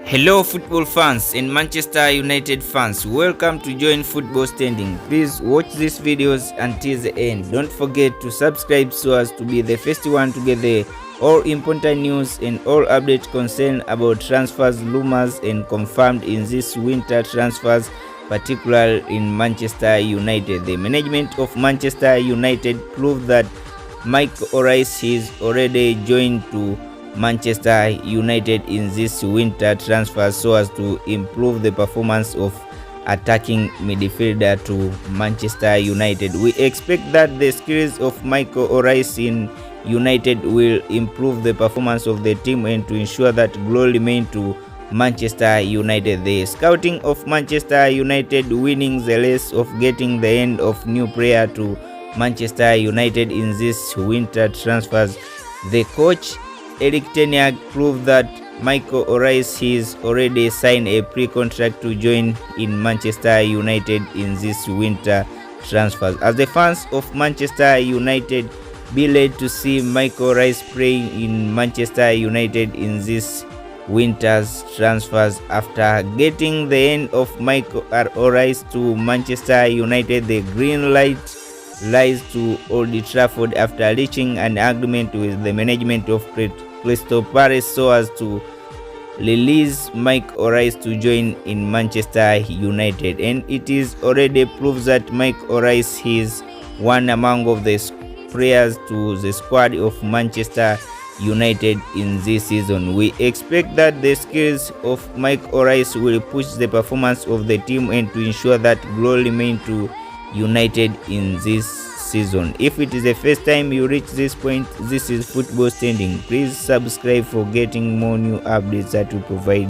Hello football fans and Manchester United fans, welcome to Join Football Standing. Please watch these videos until the end. Don't forget to subscribe so as to be the first one to get the all important news and all updates concerned about transfers, rumors and confirmed in this winter transfers, particularly in Manchester United. The management of Manchester United proved that Michael Oris is already joined to Manchester United in this winter transfer so as to improve the performance of attacking midfielder to Manchester United. We expect that the skills of Michael Oris in United will improve the performance of the team and to ensure that glory remain to Manchester United. The scouting of Manchester United winning the race of getting the end of new player to Manchester United in this winter transfers. The coach Erik proved that Michael Oris has already signed a pre-contract to join in Manchester United in this winter transfers. As the fans of Manchester United be led to see Michael Oris playing in Manchester United in this winter's transfers. After getting the end of Michael Oris to Manchester United, the green light lies to Old Trafford after reaching an agreement with the management of Crystal Palace so as to release Mike Oris to join in Manchester United, and it is already proved that Mike Oris is one among of the players to the squad of Manchester United in this season. We expect that the skills of Mike Oris will push the performance of the team and to ensure that glory remain to United in this season. If it is the first time you reach this point, this is Football Standing. Please subscribe for getting more new updates that we provide.